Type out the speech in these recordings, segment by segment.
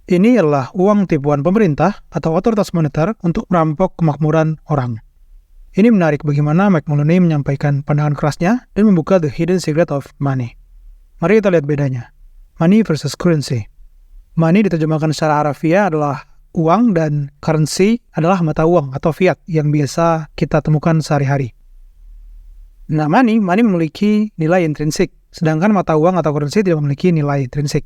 Ini adalah uang tipuan pemerintah atau otoritas moneter untuk merampok kemakmuran orang. Ini menarik bagaimana McMulleney menyampaikan pandangan kerasnya dan membuka the hidden secret of money. Mari kita lihat bedanya. Money versus currency. Money diterjemahkan secara harafiah adalah uang dan currency adalah mata uang atau fiat yang biasa kita temukan sehari-hari. Nah, money memiliki nilai intrinsik, sedangkan mata uang atau currency tidak memiliki nilai intrinsik.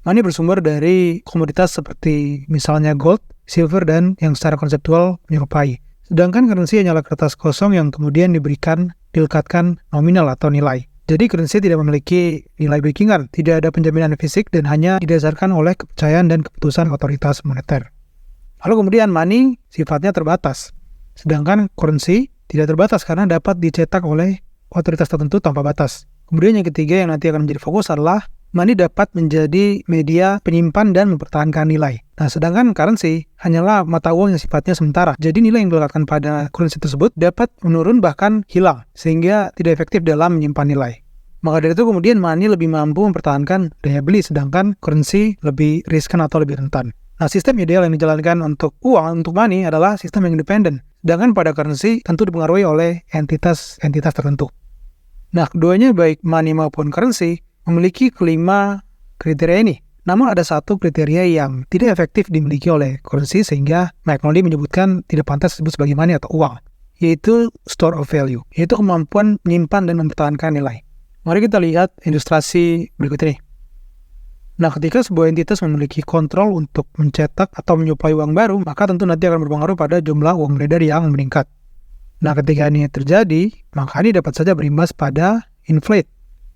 Money bersumber dari komoditas seperti misalnya gold, silver, dan yang secara konseptual menyerupai. Sedangkan currency hanyalah kertas kosong yang kemudian dilekatkan nominal atau nilai. Jadi currency tidak memiliki nilai backingan, tidak ada penjaminan fisik dan hanya didasarkan oleh kepercayaan dan keputusan otoritas moneter. Lalu kemudian money sifatnya terbatas, sedangkan currency tidak terbatas karena dapat dicetak oleh otoritas tertentu tanpa batas. Kemudian yang ketiga yang nanti akan menjadi fokus adalah money dapat menjadi media penyimpan dan mempertahankan nilai. Nah, sedangkan currency hanyalah mata uang yang sifatnya sementara. Jadi nilai yang dilekatkan pada currency tersebut dapat menurun bahkan hilang, sehingga tidak efektif dalam menyimpan nilai. Maka dari itu kemudian money lebih mampu mempertahankan daya beli, sedangkan currency lebih riskan atau lebih rentan. Nah, sistem ideal yang dijalankan untuk uang, untuk money adalah sistem yang independen. Sedangkan pada currency tentu dipengaruhi oleh entitas tertentu. Nah, keduanya baik money maupun currency memiliki kelima kriteria ini. Namun ada satu kriteria yang tidak efektif dimiliki oleh currency sehingga McMulleney menyebutkan tidak pantas disebut sebagai money atau uang, yaitu store of value, yaitu kemampuan menyimpan dan mempertahankan nilai. Mari kita lihat ilustrasi berikut ini. Nah, ketika sebuah entitas memiliki kontrol untuk mencetak atau menyuplai uang baru, maka tentu nanti akan berpengaruh pada jumlah uang beredar yang meningkat. Nah, ketika ini terjadi, maka ini dapat saja berimbas pada inflate,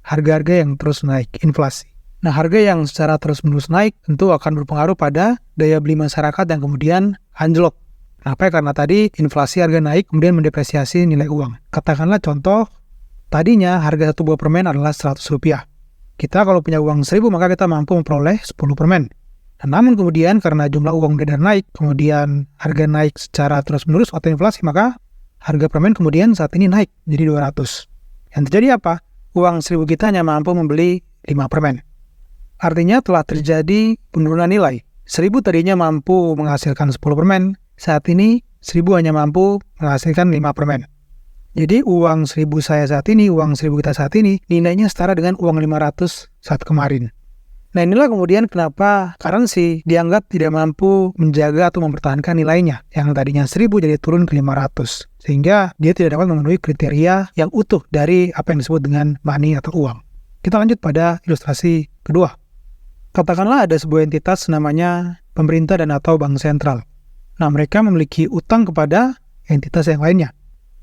harga-harga yang terus naik, inflasi. Nah, harga yang secara terus-menerus naik tentu akan berpengaruh pada daya beli masyarakat yang kemudian anjlok. Kenapa? Karena tadi inflasi harga naik kemudian mendepresiasi nilai uang. Katakanlah contoh, tadinya harga satu buah permen adalah Rp100. Kita kalau punya uang 1.000 maka kita mampu memperoleh 10 permen. Nah, namun kemudian karena jumlah uang beredar naik, kemudian harga naik secara terus-menerus atau inflasi, maka harga permen kemudian saat ini naik jadi 200. Yang terjadi apa? Uang 1.000 kita hanya mampu membeli 5 permen. Artinya telah terjadi penurunan nilai. 1.000 tadinya mampu menghasilkan 10 permen, saat ini 1.000 hanya mampu menghasilkan 5 permen. Jadi uang 1.000 saya saat ini, uang 1.000 kita saat ini, nilainya setara dengan uang 500 saat kemarin. Nah, inilah kemudian kenapa currency dianggap tidak mampu menjaga atau mempertahankan nilainya. Yang tadinya 1.000 jadi turun ke 500. Sehingga dia tidak dapat memenuhi kriteria yang utuh dari apa yang disebut dengan money atau uang. Kita lanjut pada ilustrasi kedua. Katakanlah ada sebuah entitas namanya pemerintah dan atau bank sentral. Nah, mereka memiliki utang kepada entitas yang lainnya.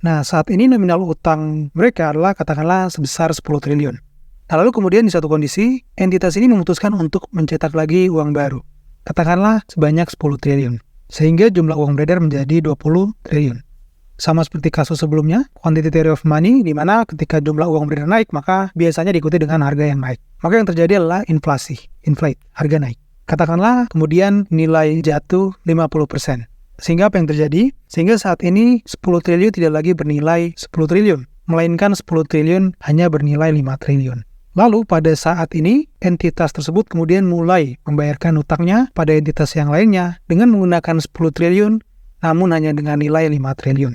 Nah, saat ini nominal utang mereka adalah katakanlah sebesar 10 triliun. Nah, lalu kemudian di suatu kondisi, entitas ini memutuskan untuk mencetak lagi uang baru. Katakanlah sebanyak 10 triliun. Sehingga jumlah uang beredar menjadi 20 triliun. Sama seperti kasus sebelumnya, quantity theory of money, di mana ketika jumlah uang beredar naik, maka biasanya diikuti dengan harga yang naik. Maka yang terjadi adalah inflasi, inflate, harga naik. Katakanlah kemudian nilai jatuh 50%. Sehingga apa yang terjadi? Sehingga saat ini 10 triliun tidak lagi bernilai 10 triliun, melainkan 10 triliun hanya bernilai 5 triliun. Lalu pada saat ini, entitas tersebut kemudian mulai membayarkan utangnya pada entitas yang lainnya dengan menggunakan 10 triliun, namun hanya dengan nilai 5 triliun.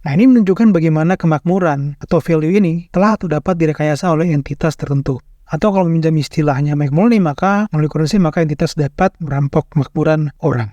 Nah, ini menunjukkan bagaimana kemakmuran atau value ini telah atau dapat direkayasa oleh entitas tertentu. Atau kalau meminjam istilahnya McMulleney, maka melalui currency, maka entitas dapat merampok kemakmuran orang.